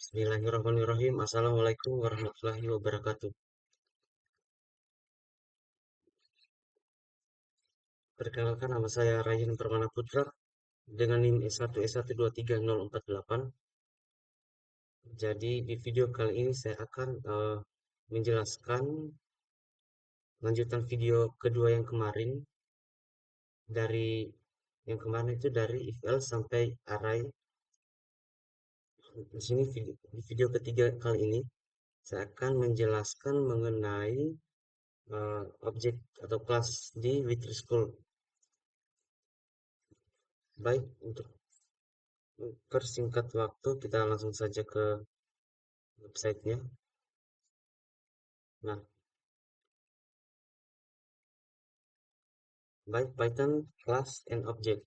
Bismillahirrahmanirrahim. Assalamualaikum warahmatullahi wabarakatuh. Perkenalkan, nama saya Ryan Permana Putra dengan NIM S1S1230048. Jadi di video kali ini saya akan menjelaskan lanjutan video kedua yang kemarin. Dari yang kemarin itu dari if else sampai array. Di sini di video ketiga kali ini saya akan menjelaskan mengenai objek atau kelas di Wither School. Baik, untuk persingkat waktu kita langsung saja ke websitenya. Nah, baik, Python class and object.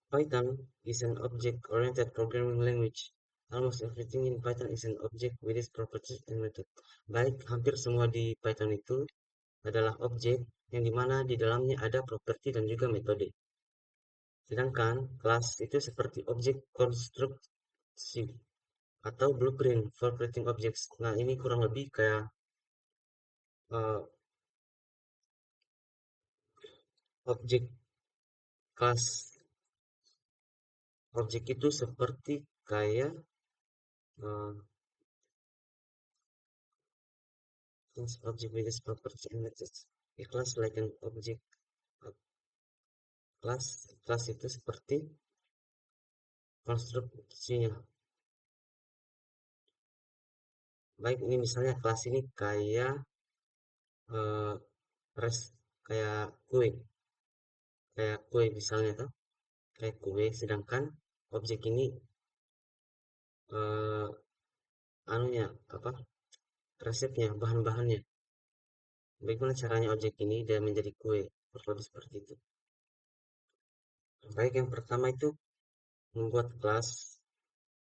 Python is an object-oriented programming language. Almost everything in Python is an object with its properties and method. Baik, hampir semua di Python itu adalah objek yang dimana di dalamnya ada properti dan juga metode. Sedangkan kelas itu seperti objek konstruksi atau blueprint for creating objects. Nah, ini kurang lebih kayak uh, objek kelas. Objek itu seperti kayak uh, object with its properties and methods. A class like an object. uh, Kelas itu seperti konstruksinya. Baik, ini misalnya kelas ini kayak uh, res kayak kue misalnya tuh, kayak kue. Sedangkan objek ini uh, anunya apa? Resepnya, bahan-bahannya. Bagaimana caranya objek ini dia menjadi kue? Kurang lebih seperti itu. Baik, yang pertama itu membuat kelas.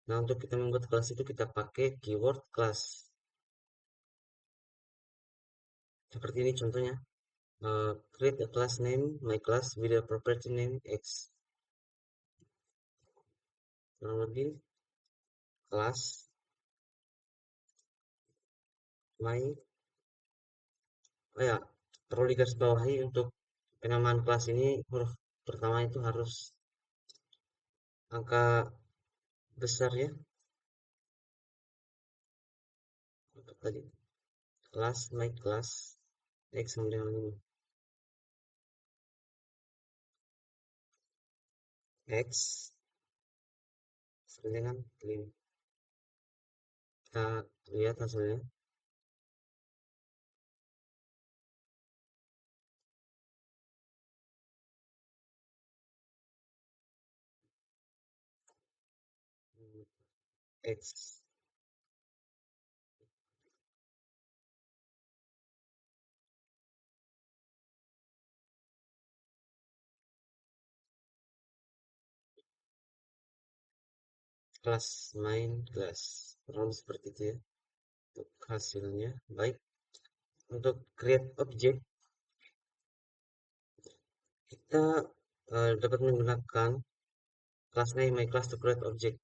Nah, untuk kita membuat kelas itu kita pakai keyword class. Seperti ini contohnya. Create a class name, my class with a property name X. Kurang lebih class my, oh ya, perlu digarisbawahi untuk penamaan kelas ini huruf pertama itu harus angka besar ya. Untuk tadi class my class X sama dengan 5. X sama dengan 5. Kita lihat hasilnya. X kelas main kelas, kurang seperti itu ya untuk hasilnya. Baik, untuk create object kita dapat menggunakan kelas name my class to create object.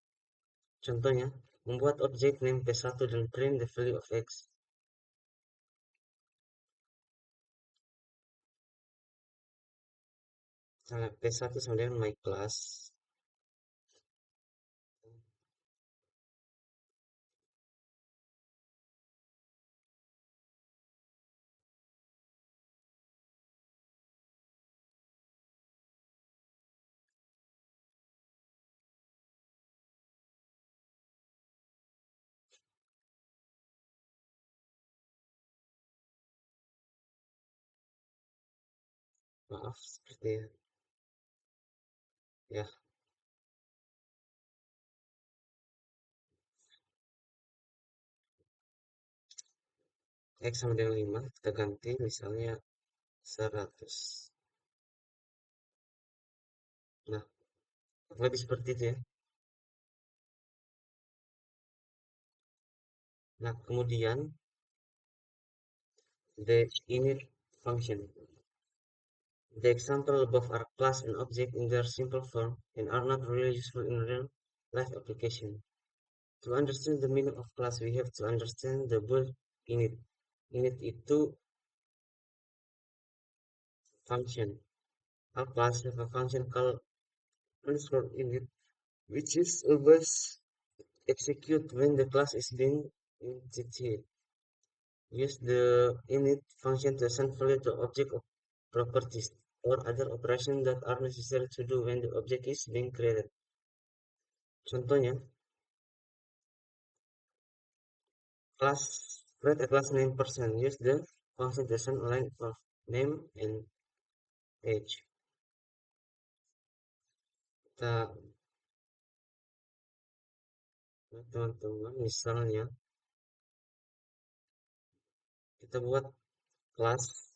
Contohnya, membuat objek name p1 dan print the value of x. Misalnya p1 sama dengan my class. Maaf, seperti ya. X sama dengan 5, kita ganti misalnya 100. Nah, lebih seperti itu ya. Nah, kemudian the init function. The example above are class and object in their simple form and are not really useful in real live application. To understand the meaning of class, we have to understand the word init. Init itu function. A class have a function called underscore init, which is always execute when the class is being initiated. Use the init function to assign value to object of properties or other operations that are necessary to do when the object is being created. Contohnya, class create a class name person. Use the function to assign a line of name and age. Kita teman-teman, misalnya kita buat kelas,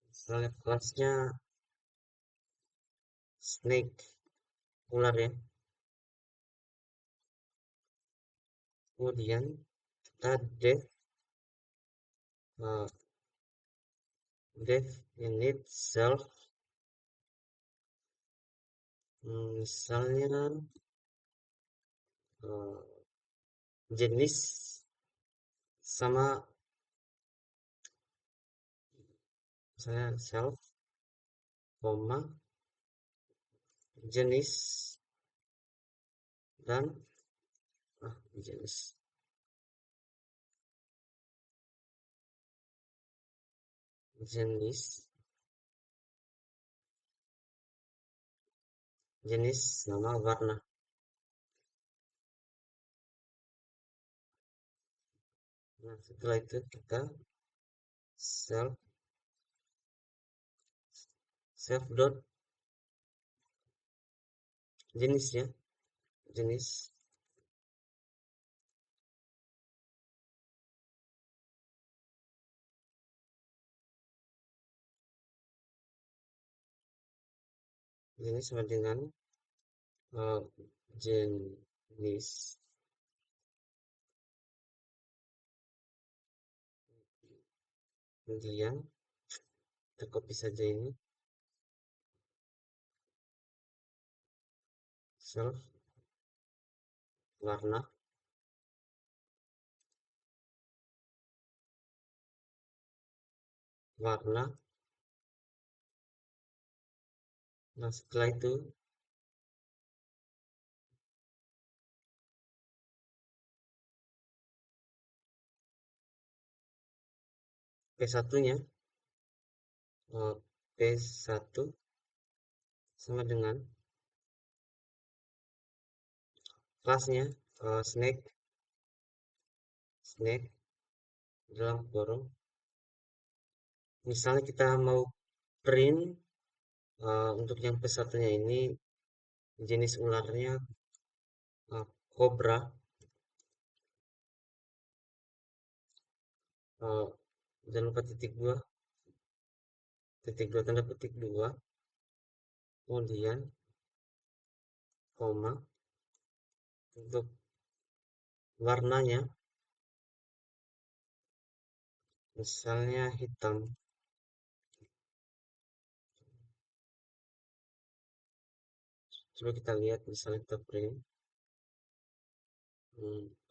misalnya kelasnya snake, ular ya. Kemudian kita uh, def init self, misalnya uh, jenis sama, misalnya self, koma, jenis dan jenis jenis jenis nama warna. Nah, setelah itu kita self self dot jenis ya, jenis jenis sama dengan uh, jenis. Kemudian kita copy saja ini self warna warna. Nah, setelah itu P1 nya P1 sama dengan kelasnya snake snake dalam kurung. Misalnya kita mau print untuk yang P1 nya ini jenis ularnya kobra, jangan lupa titik dua tanda petik dua, kemudian koma, untuk warnanya misalnya hitam. Coba kita lihat, misalnya kita print.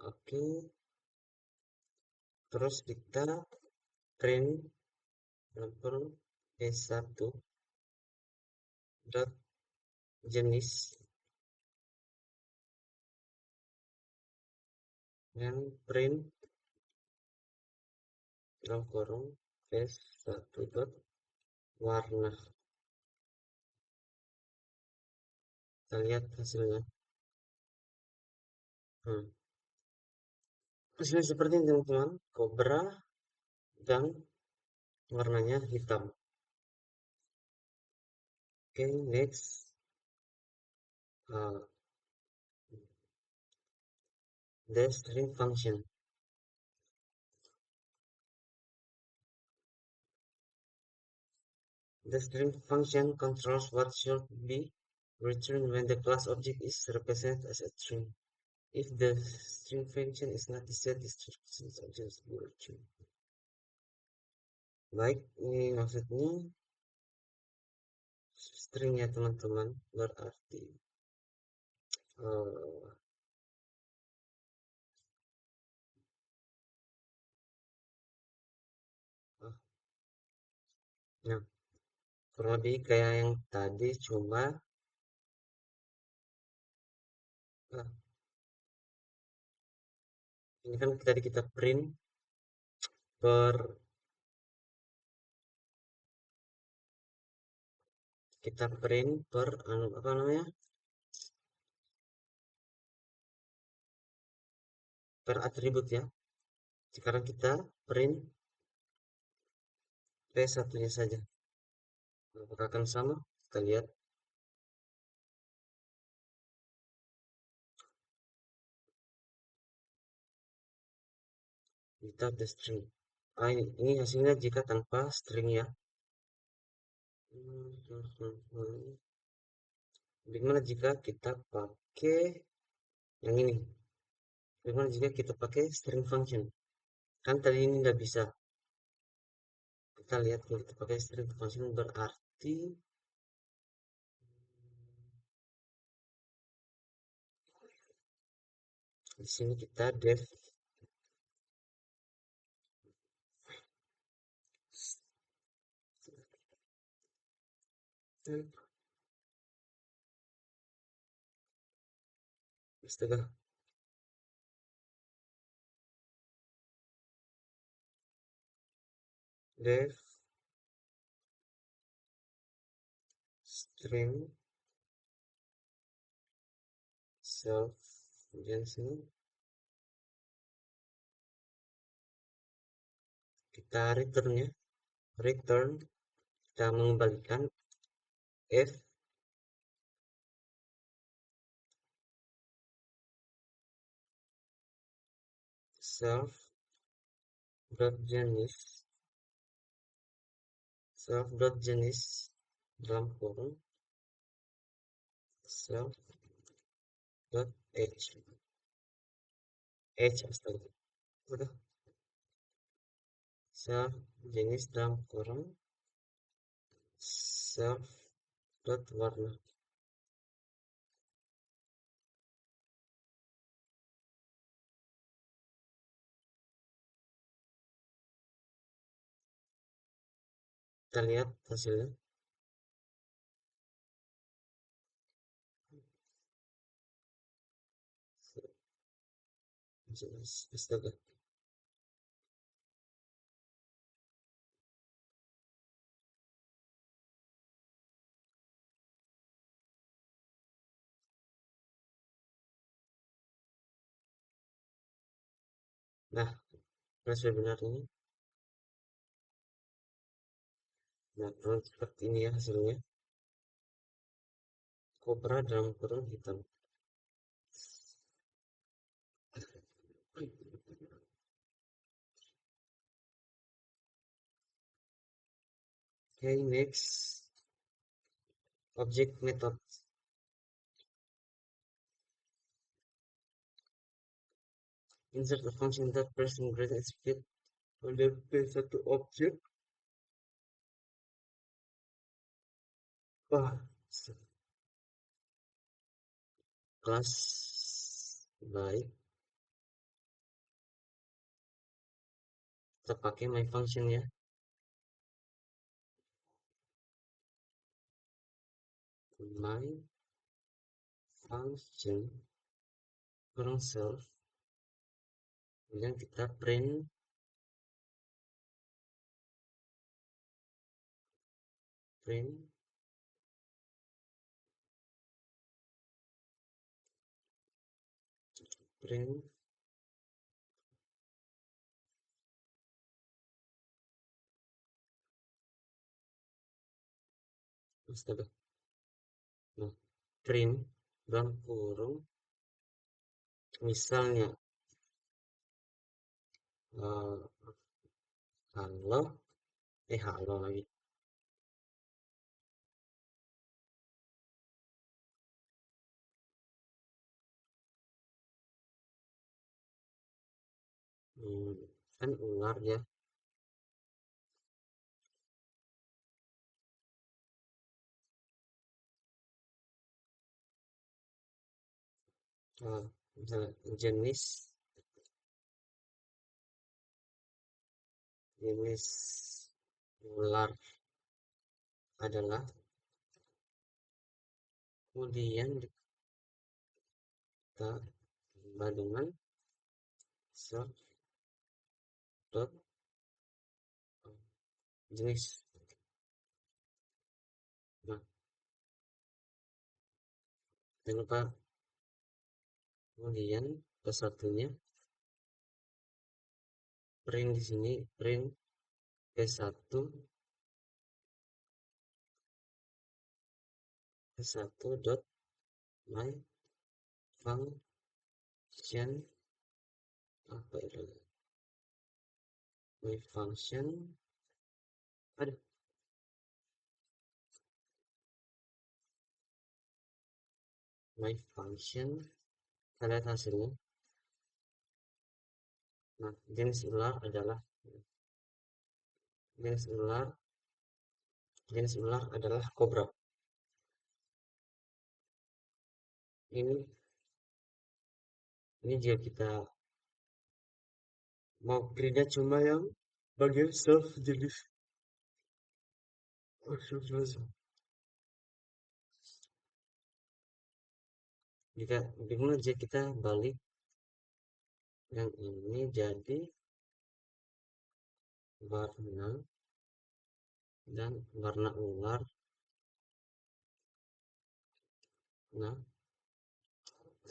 Oke. Terus kita print nomor P1 dot jenis dan print dalam kurung P1 dot warna. Kita lihat hasilnya. Hasilnya seperti ini teman-teman, kobra dan warnanya hitam. Oke, next uh, the string function. The string function controls what should be returned when the class object is represented as a string. If the string function is not set, the string object will be returned. Baik, ini maksudnya string ya teman-teman, berarti eh, ah, nah kurang lebih kayak yang tadi, cuma ah, ini kan tadi kita print per anu, apa namanya, per atribut ya. Sekarang kita print p1-nya saja. Apakah akan sama? Kita lihat without the string. Ini hasilnya jika tanpa string ya. Bagaimana jika kita pakai yang ini? Bagaimana jika kita pakai string function? Kan tadi ini nggak bisa. Kita lihat kalau kita pakai string function berarti di sini kita def astaga, def string self, kemudian sini kita return kita mengembalikan f self dot jenis dalam kurung self dot astaga, udah, self jenis dalam kurung self dot warna. Kita lihat hasilnya. Astaga. Nah, sudah benar ini. Nah, seperti ini ya hasilnya. Kobra dalam kurung hitam. Okay, next. Object method. Insert a function that person greater execute pada P1 object. Wah, kelas baik. Kita pakai my function ya. My function kurang self. Kemudian kita print print astaga. Nah, print dalam kurung misalnya eh, halo, halo lagi. Hmm, kan ular ya. Misalnya jenis jenis ular adalah, kemudian kita tambah dengan self dot jenis. Nah, jangan lupa kemudian kesatunya print di sini, print p1 dot my function, apa itu, my function, ada my function, kita lihat hasilnya. Nah, jenis ular jenis ular adalah kobra. Ini ini jika kita mau printnya cuma yang bagian self jenis. Jika bagaimana jika kita balik yang ini jadi warna dan warna ular. Nah,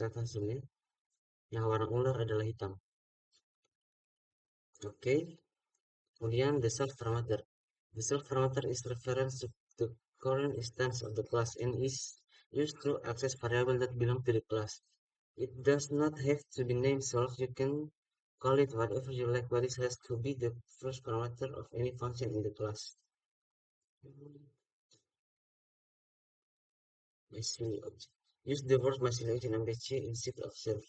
lihat hasilnya, yang warna ular adalah hitam. Oke, kemudian the self parameter. The self parameter is reference to the current instance of the class and is used to access variable that belong to the class. It does not have to be named self. You can call it whatever you like, but it has to be the first parameter of any function in the class. Mycelium object. Use the word mycelium in MBC instead of self.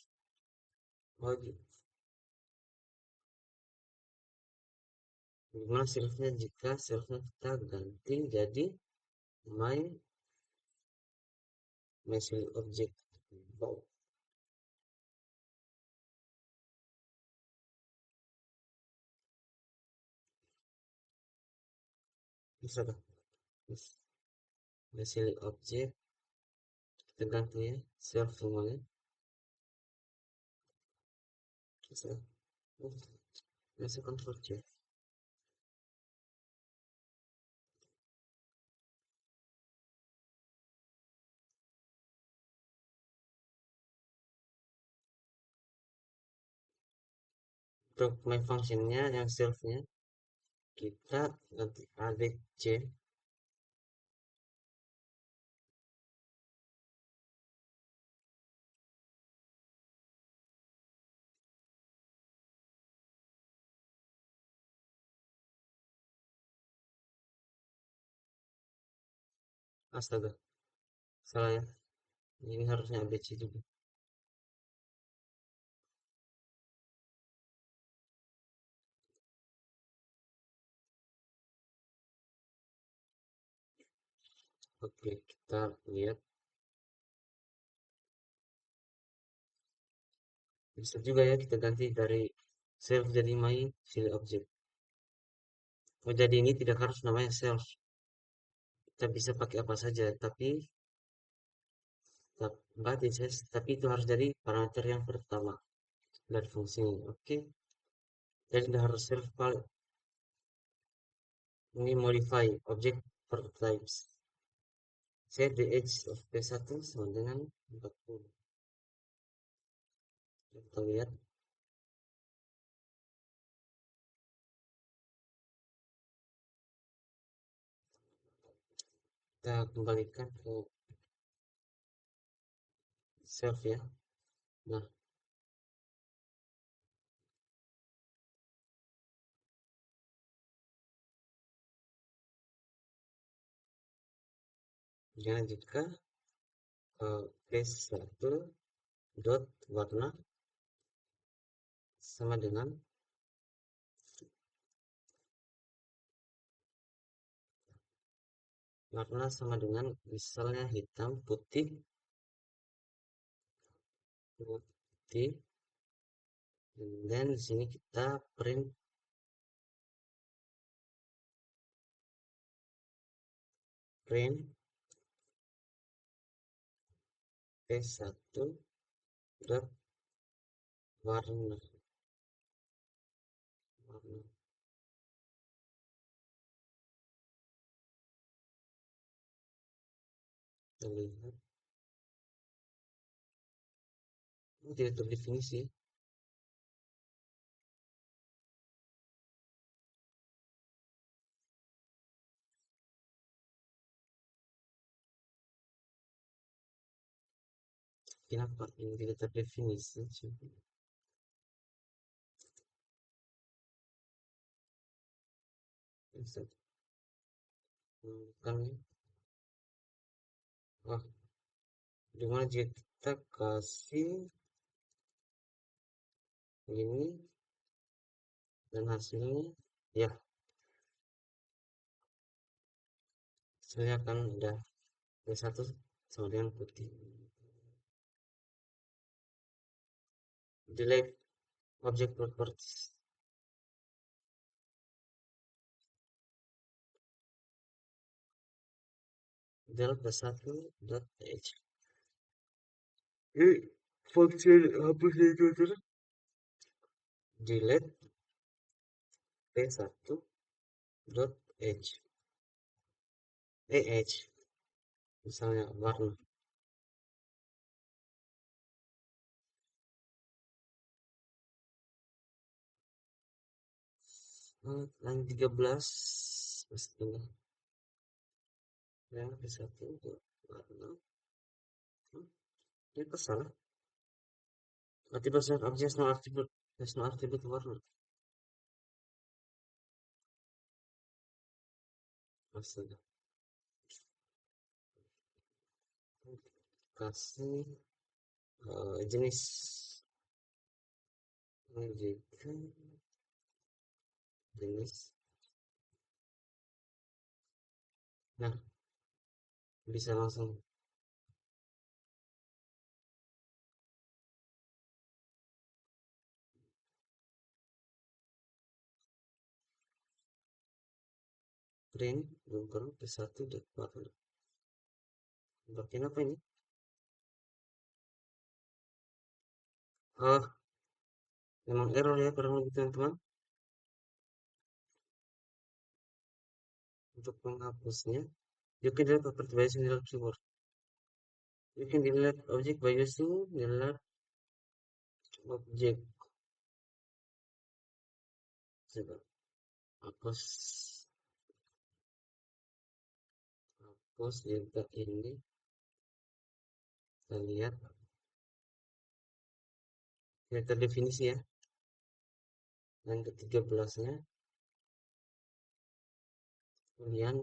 Oh, gimana selfnya jika selfnya kita ganti jadi my mycelium object. Wow, bisa kan? Mycelium object kita ganti ya self semuanya. Bisa. Oh, bisa control C. Untuk my functionnya yang selfnya kita ganti add C. Astaga, salah ya, ini harusnya ABC juga. Oke, kita lihat, bisa juga ya kita ganti dari self jadi my silly object. Oh, jadi ini tidak harus namanya self, kita bisa pakai apa saja, tapi tapi itu harus jadi parameter yang pertama dari fungsi ini. Oke, jadi tidak harus self kali. Ini modify object prototypes. Set the edge of P1 sama dengan 40. Kita lihat, kita kembalikan ke self ya. Nah, jangan jika P1 dot warna sama dengan misalnya hitam, putih, putih, dan di sini kita print P1 dot warna warna terlihat tidak terdefinisi. Kenapa ini tidak terdefinisi? Coba kan ah dimana jika kita kasih ini dan hasilnya ya hasilnya akan ada P1 sama dengan putih. Delete object properties. Delete P1 dot h. Ini fungsi hapus itu terus. Delete P1 dot h. H misalnya warna. Line 13 pastinya ya P1 dot warna. Ini salah. Berarti bahasa objek no attribute warna. Astaga. Kasih jenis menunjukkan jenis. Nah, bisa langsung print bukan P1 dot warna. Bagian apa ini? Oh, memang error ya kurang lebih teman-teman. Untuk menghapusnya, you can delete property by using delete keyboard. You can delete object by using delete object. Coba hapus, hapus juga ini. Kita lihat tidak terdefinisi ya. Dan ke-13-nya, kemudian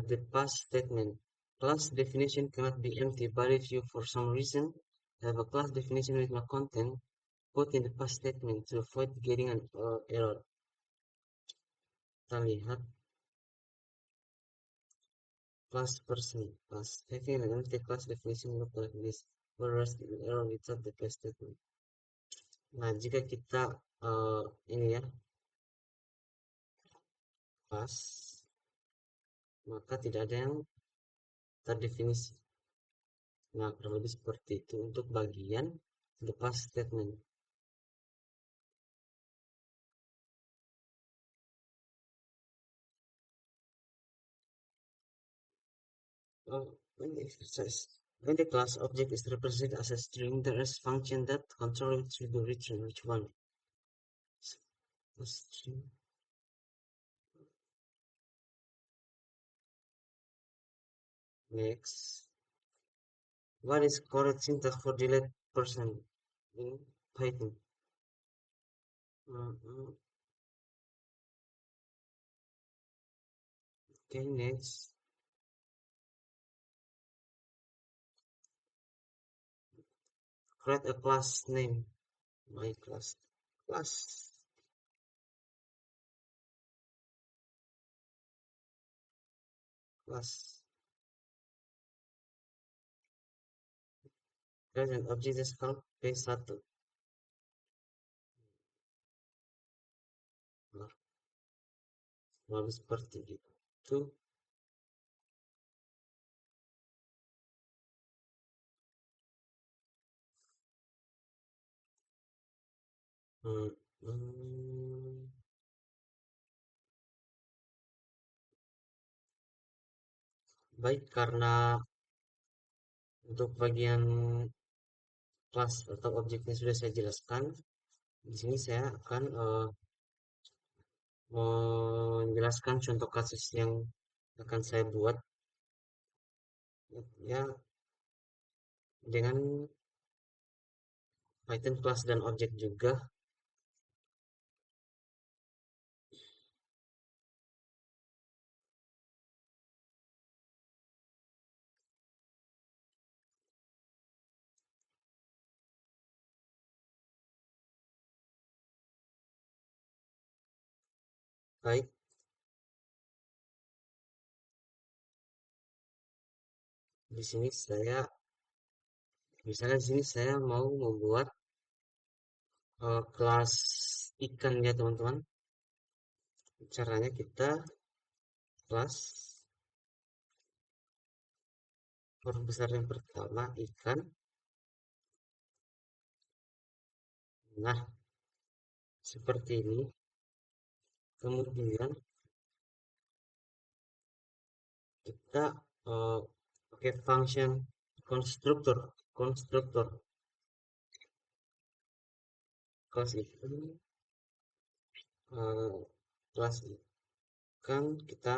the past statement. Class definition cannot be empty, but if you for some reason have a class definition with no content, put in the past statement to avoid getting an error. Kita lihat class person, class having an empty class definition look like this, whereas the error without the past statement. Nah, jika kita ini ya pas, maka tidak ada yang terdefinisi. Nah, kurang lebih seperti itu untuk bagian the past statement. When the exercise, when the class object is represented as a string, there is function that control it will be return. Which one? A string. Next, what is correct syntax for delete person in Python? Okay, next, create a class name. My class, class, class. Class and object is called P1. Nah, lalu seperti itu. Hmm, hmm, baik, karena untuk bagian kelas atau objeknya sudah saya jelaskan, di sini saya akan menjelaskan contoh kasus yang akan saya buat, ya, dengan Python kelas dan objek juga. Baik, di sini saya misalnya di sini saya mau membuat kelas ikan ya teman-teman. Caranya kita kelas huruf besar yang pertama ikan. Nah, seperti ini. Kemudian kita pakai function konstruktor. Konstruktor kelas ikan, eh, kelas ikan kita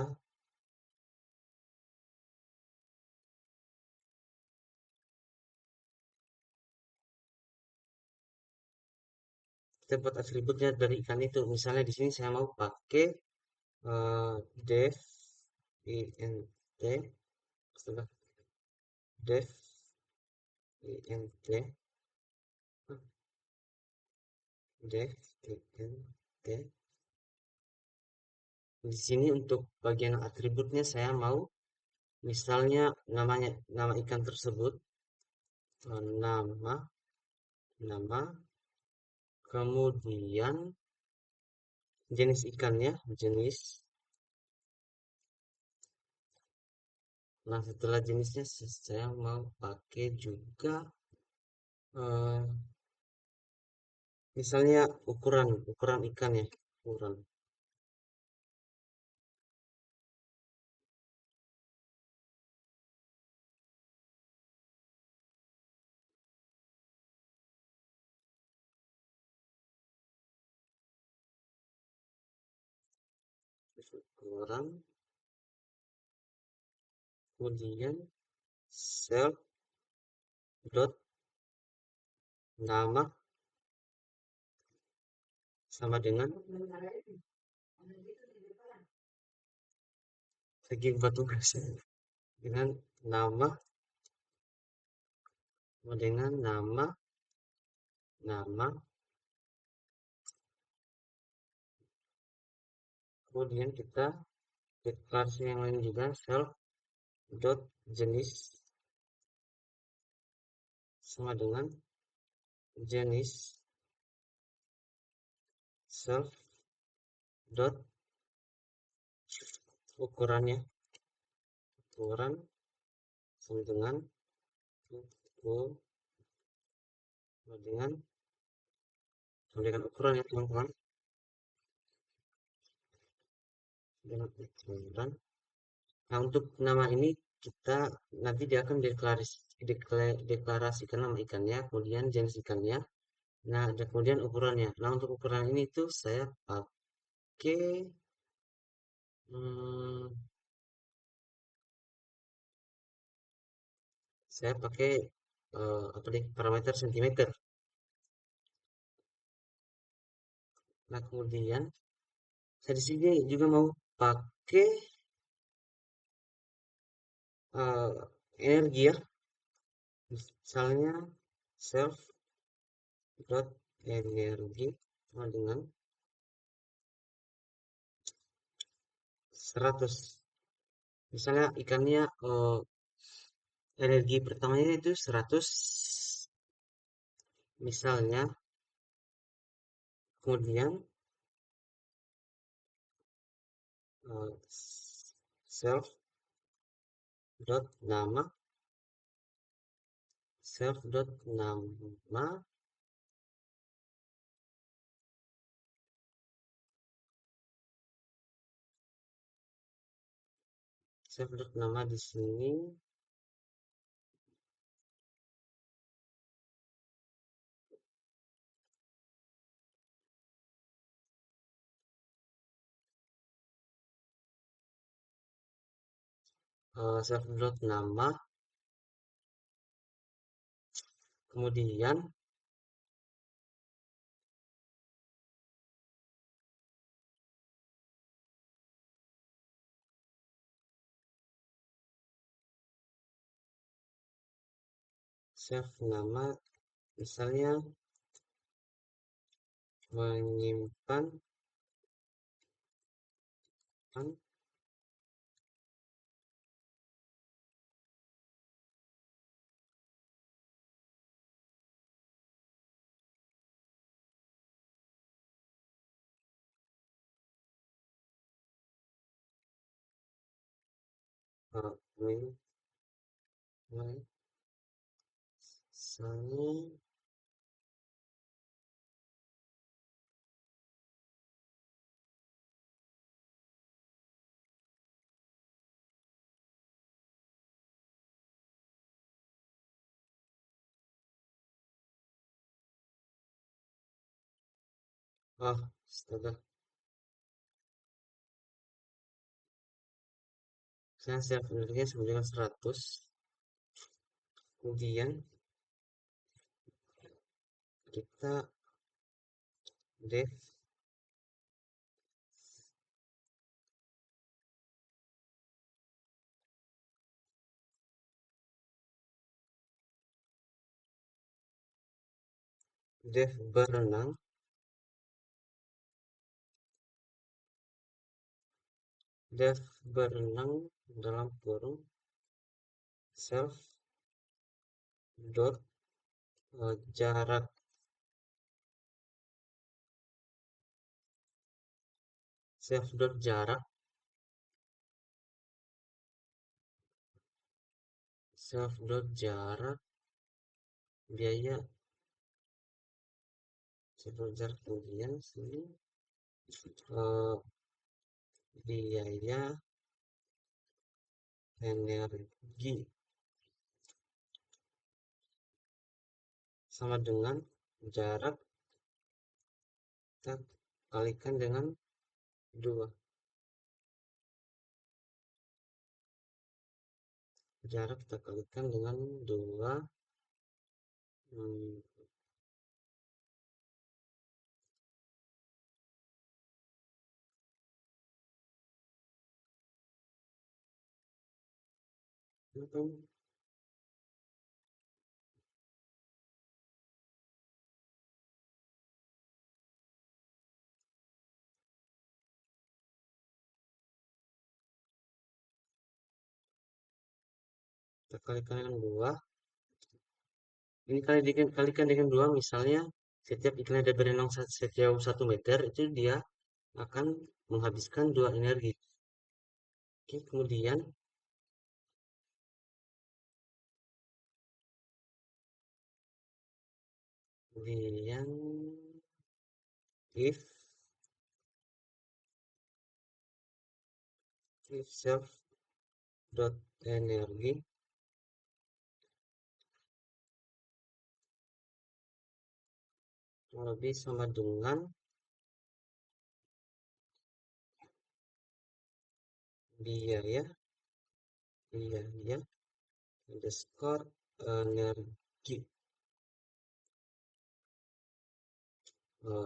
buat atributnya dari ikan itu. Misalnya di sini saya mau pakai def int setelah def int def int. Di sini untuk bagian atributnya saya mau misalnya nama ikan tersebut nama nama kemudian jenis ikannya jenis. Nah, setelah jenisnya saya mau pakai juga eh, misalnya ukuran ukuran ikan ya, ukuran ukuran kemudian self dot nama sama dengan segi batu dengan nama sama dengan nama kemudian kita deklarasi yang lain juga self dot jenis sama dengan jenis self dot ukurannya ukuran sama dengan ukuran ya teman-teman dengan ukuran. Nah, untuk nama ini kita nanti dia akan deklarasikan nama ikannya, kemudian jenis ikannya, nah ada kemudian ukurannya. Nah, untuk ukuran ini tuh pakai hmm, saya pakai apa deh parameter sentimeter. Nah, kemudian saya di sini juga mau pakai eh, energi ya, misalnya self dot energi sama dengan 100. Misalnya ikannya energi pertamanya itu 100 misalnya, kemudian eh, self dot nama self dot nama self dot nama di sini self dot nama, kemudian self nama, misalnya menyimpan kan misalnya astaga, saya self energinya sama dengan 100, kemudian kita def berenang def berenang dalam kurung self dot jarak self dot jarak self dot jarak biaya self dot jarak, kemudian sini eh, biaya energi sama dengan jarak kita kalikan dengan 2, jarak kita kalikan dengan 2, hmm, kita kalikan dengan 2, ini kalikan dengan 2, misalnya setiap ikan ada berenang sejauh 1 meter itu dia akan menghabiskan 2 energi. Oke, kemudian if self dot energi lebih sama dengan biaya biaya underscore energi,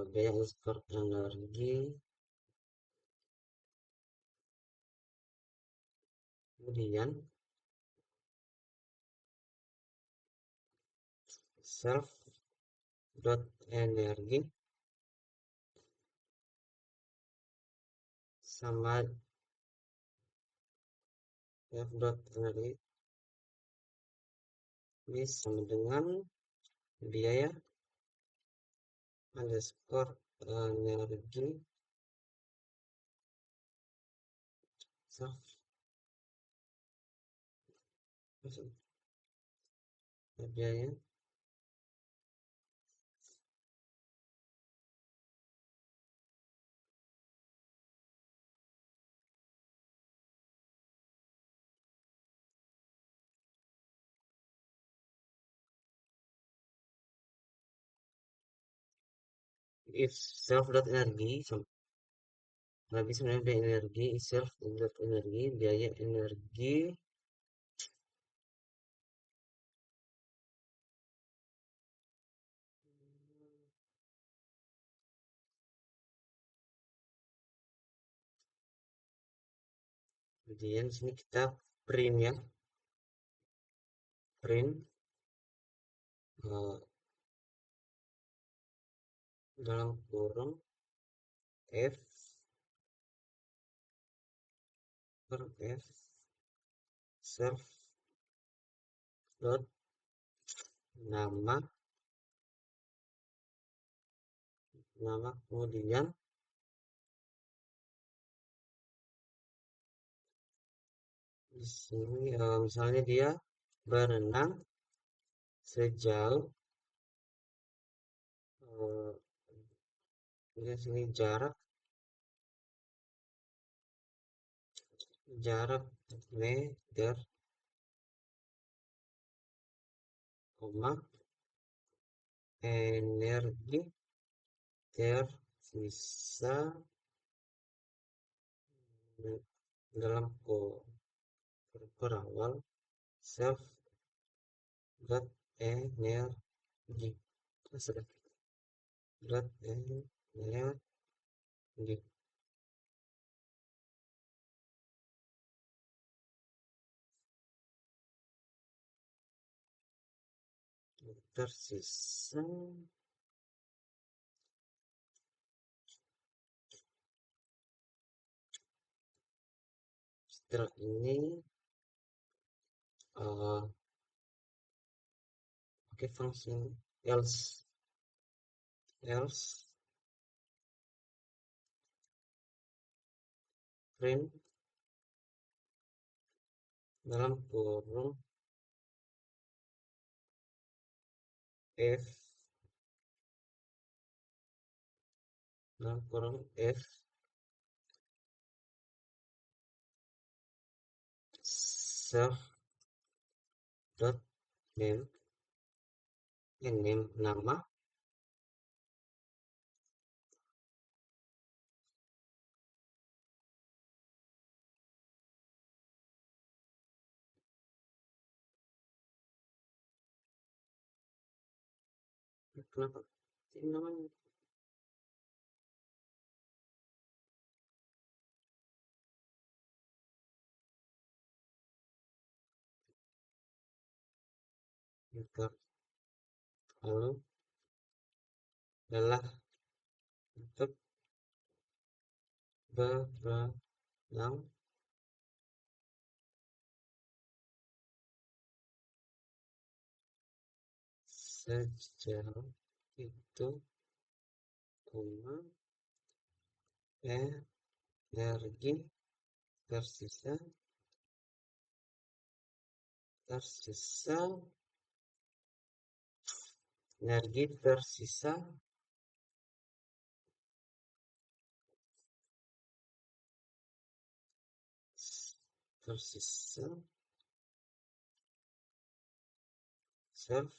biaya underscore energi, kemudian self dot energi sama self dot energi ini sama dengan biaya underscore energi self biaya if self dot energi berarti sebenarnya biaya energi self dot energi biaya energi kemudian sini kita print ya print eh, dalam kurung f per f self dot nama kemudian di sini misalnya dia berenang sejauh di sini jarak meter koma energi tersisa dalam perawal self dot energi dot energi tersisa setelah ini pakai fungsi else print dalam kurung f dalam kurung f self dot name name nama kenapa ini namanya enter lalu adalah untuk berenang sejauh itu koma energi tersisa tersisa energi tersisa tersisa self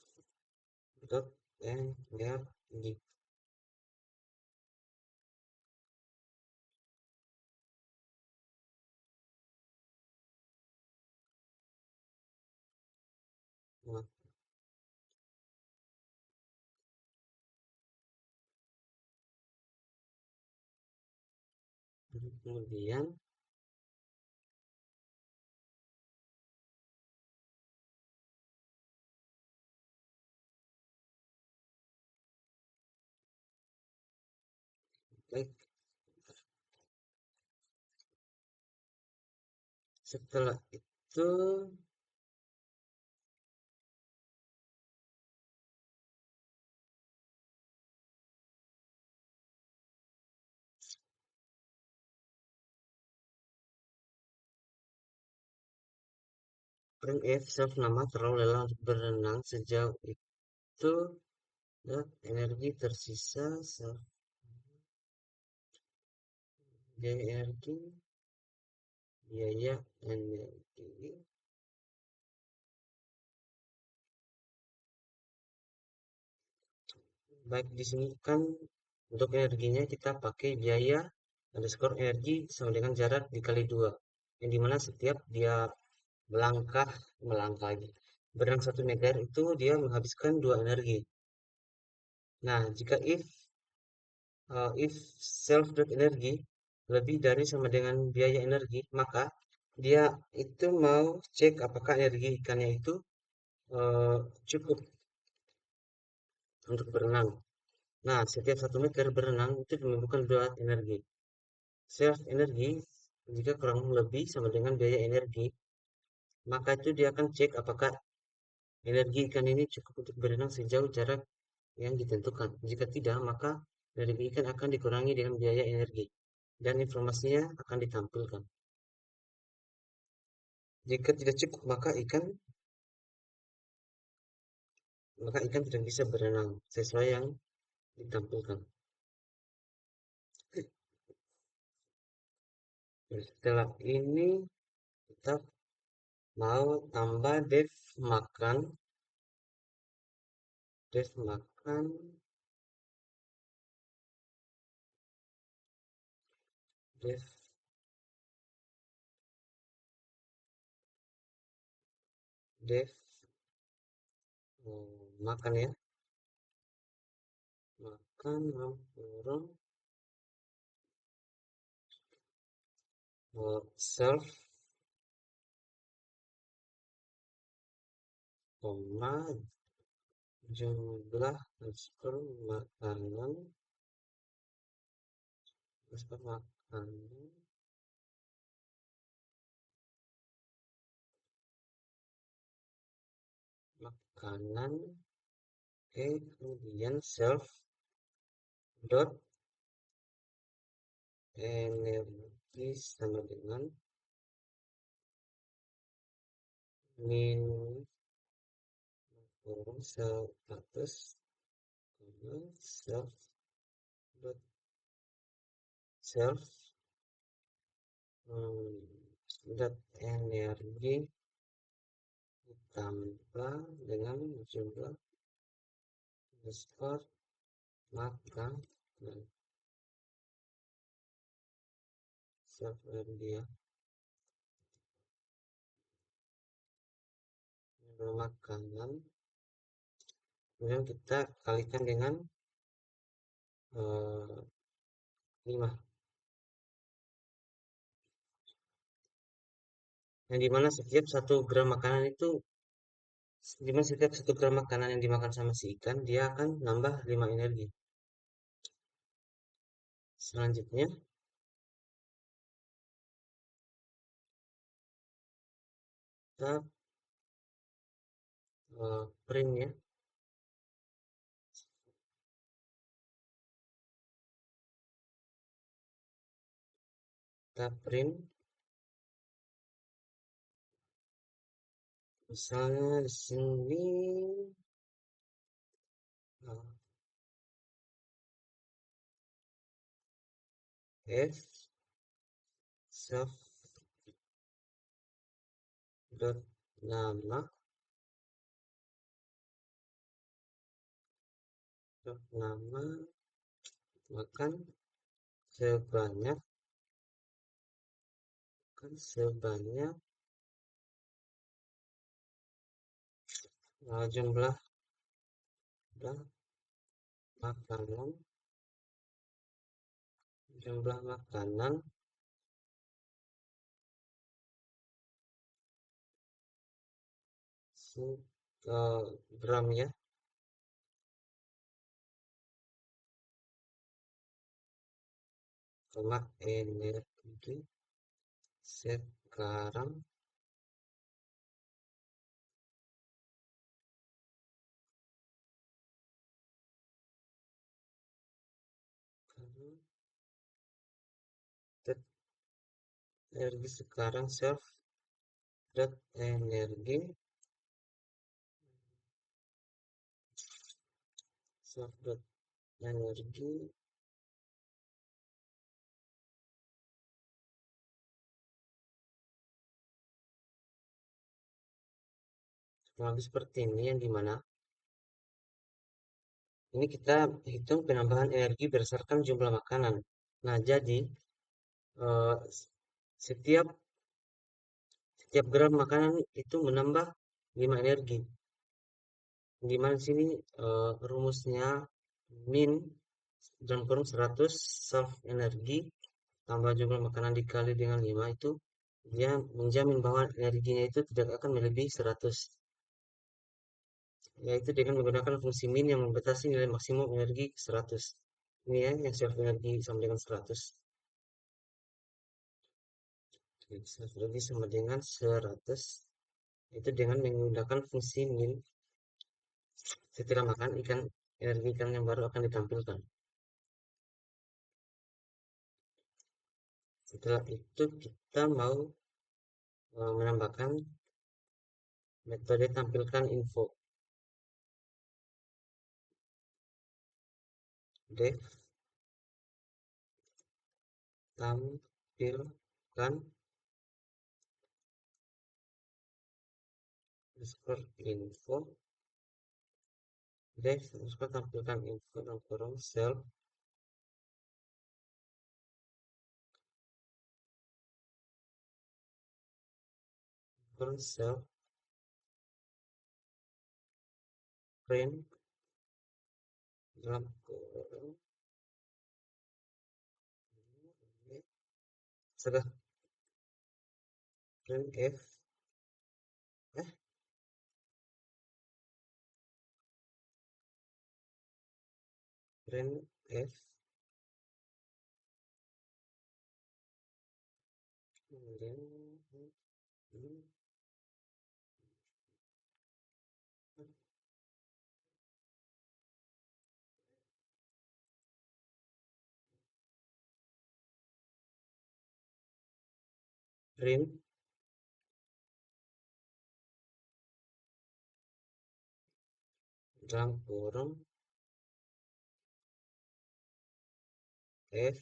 dot energi nah, kemudian baik setelah itu Printf self nama terlalu lelah untuk berenang sejauh itu dan energi tersisa self biaya energi biaya energi baik di sini kan untuk energinya kita pakai biaya underscore energi sama dengan jarak dikali dua yang dimana setiap dia melangkah melangkah gitu berenang 1 meter itu dia menghabiskan 2 energi. Nah jika if self dot energi lebih dari sama dengan biaya energi maka dia itu mau cek apakah energi ikannya itu eh, cukup untuk berenang. Nah, setiap 1 meter berenang itu membutuhkan 2 energi. Self energi jika kurang lebih sama dengan biaya energi, maka itu dia akan cek apakah energi ikan ini cukup untuk berenang sejauh jarak yang ditentukan. Jika tidak, maka energi ikan akan dikurangi dengan biaya energi dan informasinya akan ditampilkan. Jika tidak cukup, maka ikan tidak bisa berenang sesuai yang ditampilkan. Setelah ini kita mau tambah makan, def makan, def def makan ya, makan kurung self koma jumlah masker makanan masker makanan makanan kemudian self dot energi sama dengan min kurung 100 self dot self dot energi ditambah dengan jumlah underscore makan dan self energi ya makanan kemudian kita kalikan dengan 5 yang dimana setiap 1 gram makanan yang dimakan sama si ikan dia akan nambah 5 energi. Selanjutnya kita print ya, kita print misalnya di sini uh, f self dot nama dot nama makan sebanyak sebanyak jumlah makanan jumlah makanan gram ya koma energi sekarang energi sekarang self dot energi self dot energi kurang lebih seperti ini, yang dimana ini kita hitung penambahan energi berdasarkan jumlah makanan. Nah, jadi eh, setiap setiap gram makanan itu menambah 5 energi. Di mana di sini rumusnya min dalam kurung 100 self energi tambah jumlah makanan dikali dengan 5 itu dia menjamin bahwa energinya itu tidak akan melebihi 100, yaitu dengan menggunakan fungsi min yang membatasi nilai maksimum energi 100. Ini ya yang self energi sama dengan 100. Self energi sama dengan 100 itu dengan menggunakan fungsi min. Setelah makan ikan, energi ikan yang baru akan ditampilkan. Setelah itu kita mau menambahkan metode tampilkan info. Def tampilkan underscore info. Def underscore tampilkan info dalam kurung self kurung self print dalam kurung sudah print f eh print f kemudian print dalam kurung f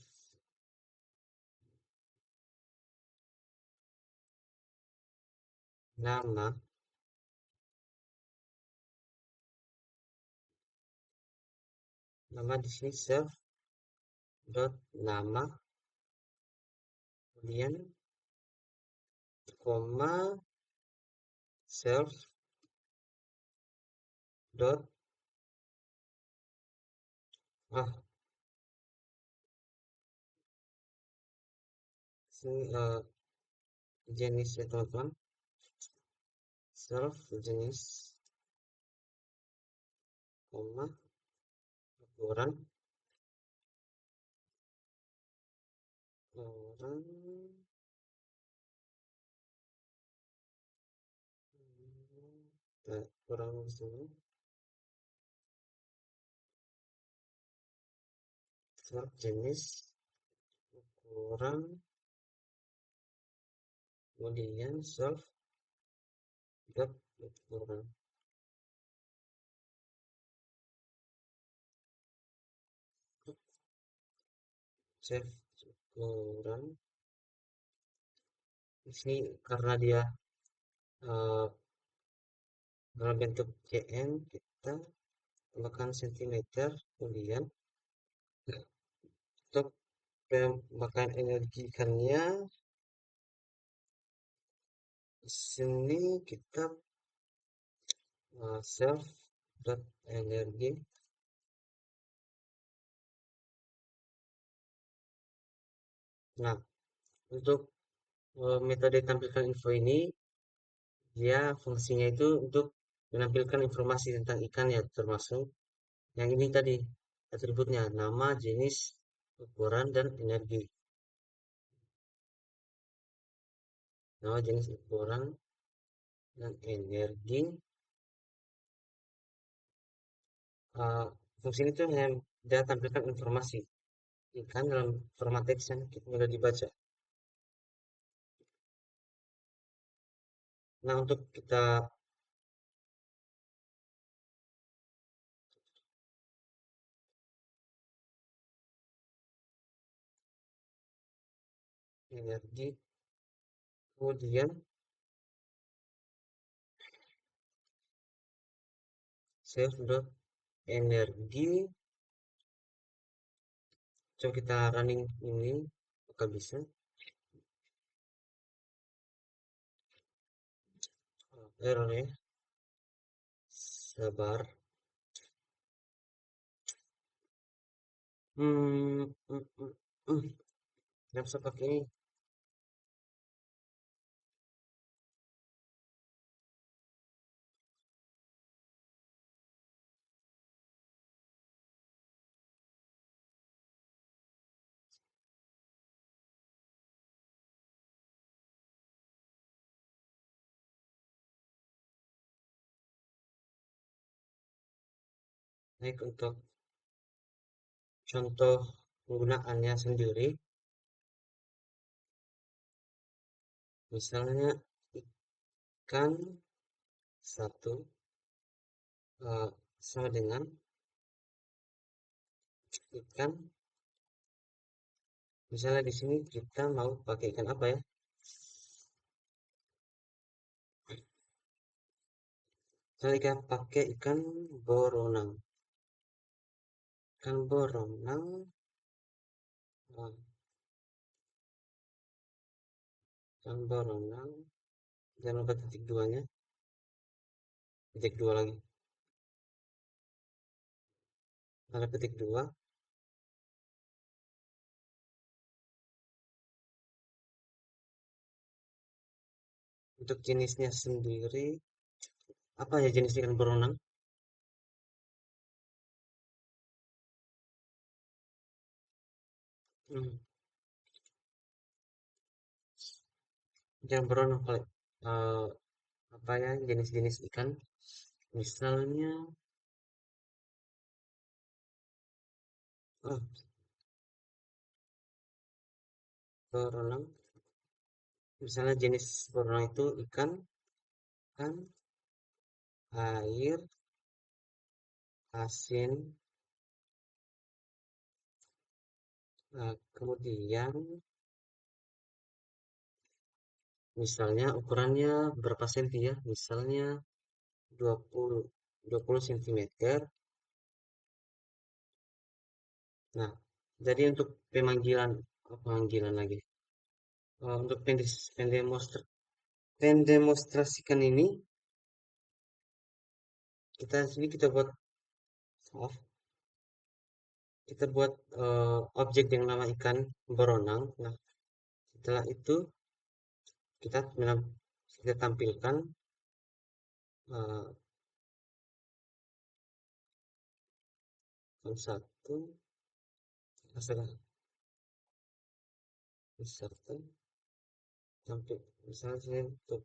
nama nama di sini self dot nama kemudian koma self dot ah sini jenis ya teman-teman, self jenis koma ukuran ukuran kurang di sini self jenis ukuran kemudian self dot ukuran self ukuran di sini karena dia uh, dalam bentuk cm kita tambahkan cm, kemudian untuk pemakaian energi ikannya di sini kita self dot energi. Nah, untuk metode tampilkan info ini dia fungsinya itu untuk menampilkan informasi tentang ikan ya, termasuk yang ini tadi atributnya nama, jenis, ukuran, dan energi. Nama, jenis, ukuran, dan energi. Uh, fungsi ini tuh hanya dia tampilkan informasi ikan dalam format teks yang kita mudah dibaca. Nah, untuk kita energi, kemudian save dot energi. Coba kita running ini, apakah bisa? Error ya, sabar. Hmm, hmm, hmm, hmm. Nggak bisa pakai ini. Baik, untuk contoh penggunaannya sendiri, misalnya ikan satu sama dengan ikan. Misalnya di sini kita mau pakai ikan apa ya? Misalnya kita pakai ikan boronang. Ikan boronang, eh, ikan boronang. Jangan lupa titik duanya, titik dua lagi. Ada titik dua. Untuk jenisnya sendiri, apa ya jenis ikan boronang? Hmm, ikan boronang kalau apa ya jenis-jenis ikan? Misalnya, oh, boronang. Misalnya jenis boronang itu ikan, ikan, air, asin, kemudian misalnya ukurannya berapa senti ya? Misalnya 20 20 cm. Nah, jadi untuk pemanggilan pemanggilan lagi. Untuk pendemonstrasikan ini kita buat maaf, kita buat objek yang nama ikan beronang. Nah, setelah itu kita kita tampilkan eh, satu astaga beserta tampil misalnya saya untuk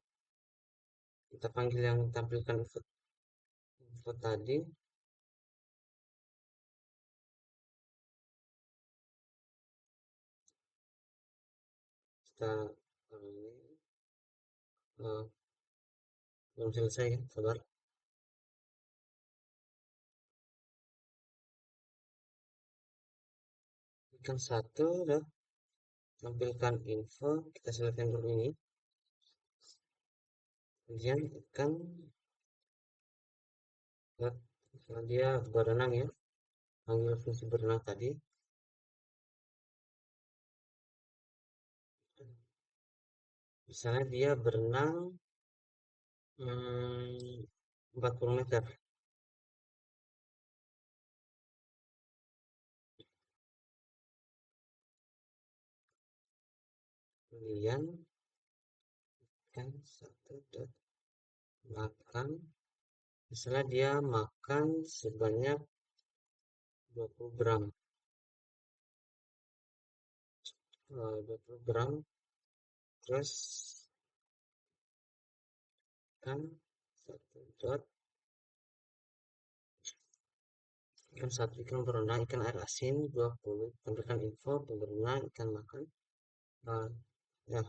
kita panggil yang tampilkan info tadi kita eh, belum selesai ya sabar. Ikan satu udah tampilkan info, kita selesaikan dulu ini. Kemudian ikan buat misalnya dia berenang ya, panggil fungsi berenang tadi. Misalnya dia berenang 40 meter. Kemudian ikan satu dot makan. Misalnya dia makan sebanyak 20 gram. 20 gram. Terus ikan satu dot ikan satu ikan berenang ikan air asin 20 tampilkan info berenang ikan makan. Uh, ya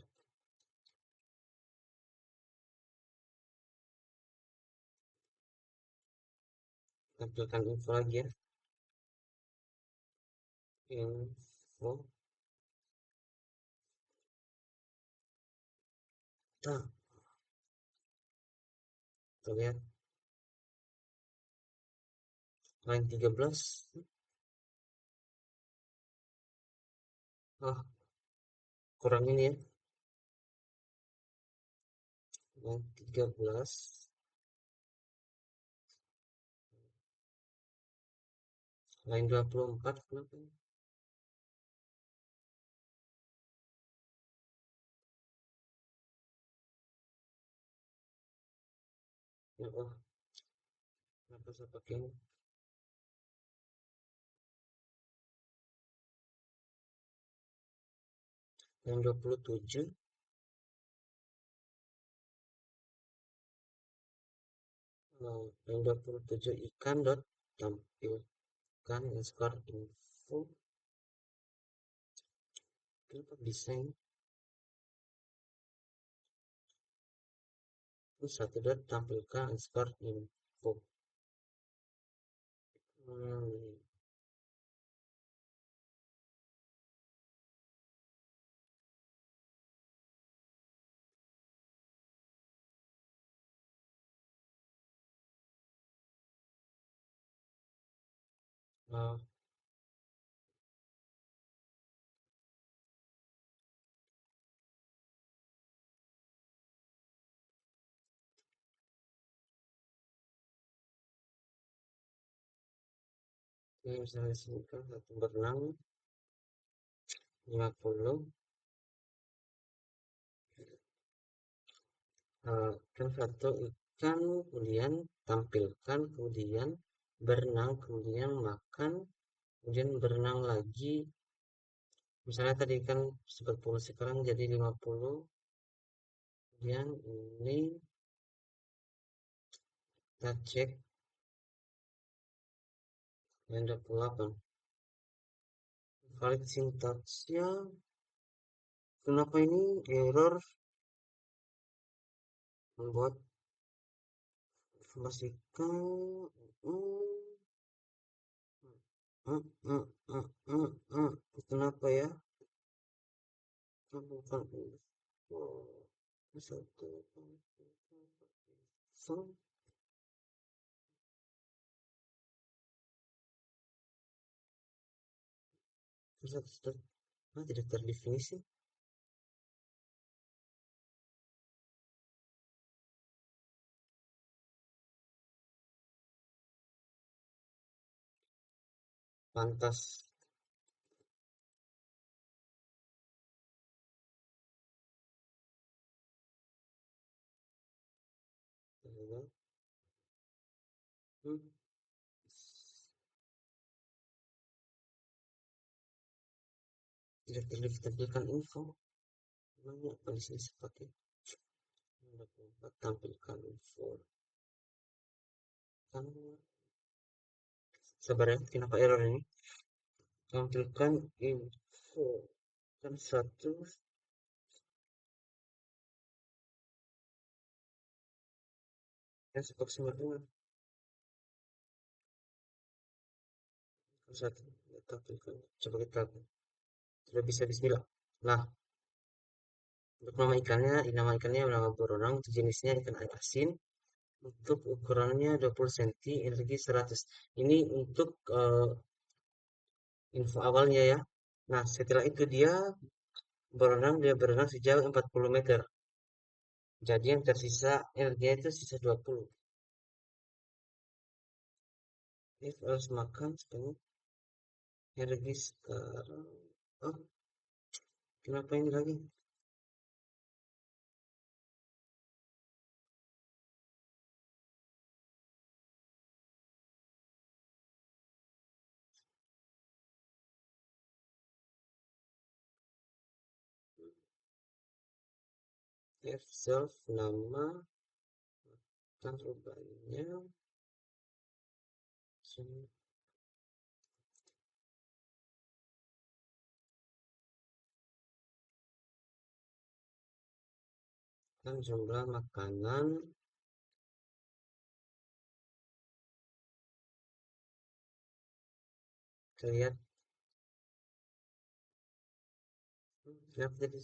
tampilkan info lagi ya. Info. Nah, kita lihat line 13. Ah, kurang ini ya. Line 13. Line 24. Kenapa? Ya, oh, kenapa saya pakai ini? Line 27. Line 27 ikan dot tampilkan skor info. Kenapa bisa ini? Terus satu dot tampilkan skor info. Hmm, ah, ini misalnya sini kan satu berenang 50. Kan satu ikan, kemudian tampilkan, kemudian berenang, kemudian makan, kemudian berenang lagi. Misalnya tadi kan 10, sekarang jadi 50. Kemudian ini kita cek yang 28. Valid sintaksnya, kenapa ini error membuat informasikan. Hmm, Kenapa ya? Bukan info. Satu, so, satu, tidak terdefinisi. Pantas. Hmm, tidak ditampilkan info. Namanya apa di sini seperti tampilkan info. Kan sabar ya, kenapa error ini? Tampilkan info. Kan satu, yang sepak semua. Kan satu, tampilkan. Coba kita sudah bisa bismillah. Nah, untuk nama ikannya nama beronang, untuk jenisnya ikan air asin. Untuk ukurannya 20 cm, energi 100. Ini untuk info awalnya ya. Nah, setelah itu dia berenang sejauh 40 meter. Jadi yang tersisa energinya itu sisa 20. If harus makan sebanyak energi sekarang. Oh, kenapa ini lagi? If self nama kan rubahnya kan jumlah makanan lihat. Kenapa jadi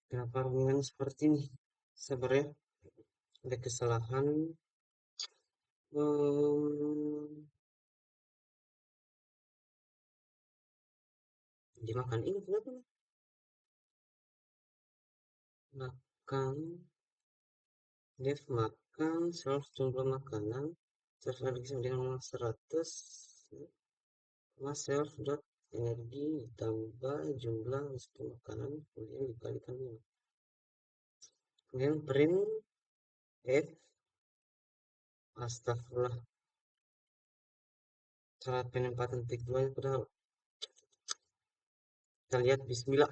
kenapa ringan seperti ini? Sebenarnya ada kesalahan. Hmm, dimakan ini kenapa? Makan, Dev makan, self jumlah makanan, self energi sama dengan 100, mas self dot energi ditambah jumlah restu makanan, kemudian dikalikan 5. Kemudian print f, astagfirullah, cara penempatan titik 2 itu padahal kita lihat bismillah,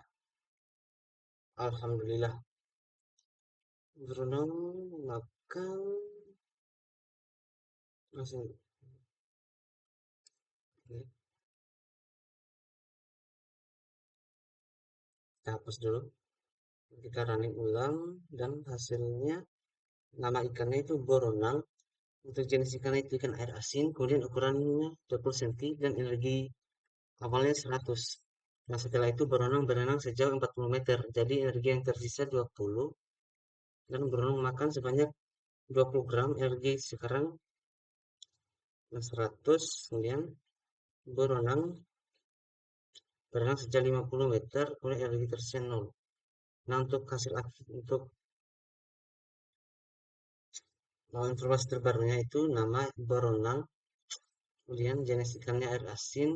alhamdulillah. Bruno makan langsung. Oke, kita hapus dulu, kita running ulang, dan hasilnya nama ikannya itu boronang. Untuk jenis ikan itu ikan air asin, kemudian ukurannya 20 cm dan energi awalnya 100. Nah, setelah itu berenang berenang sejauh 40 meter. Jadi energi yang tersisa 20 dan berenang makan sebanyak 20 gram. Energi sekarang 100, kemudian berenang berenang sejauh 50 meter, kemudian energi tersisa 0. Nah, untuk hasil untuk informasi terbarunya itu nama berenang, kemudian jenis ikannya air asin,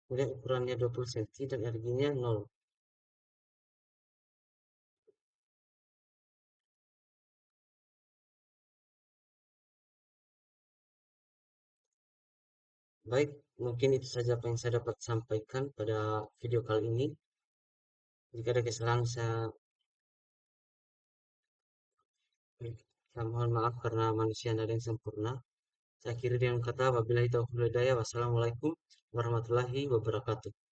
kemudian ukurannya 20 cm dan energinya 0. Baik, mungkin itu saja apa yang saya dapat sampaikan pada video kali ini. Jika ada kesalahan, saya mohon maaf karena manusia tidak ada yang sempurna. Saya akhiri dengan kata wabillahi taufiq wal hidayah. Wassalamualaikum warahmatullahi wabarakatuh.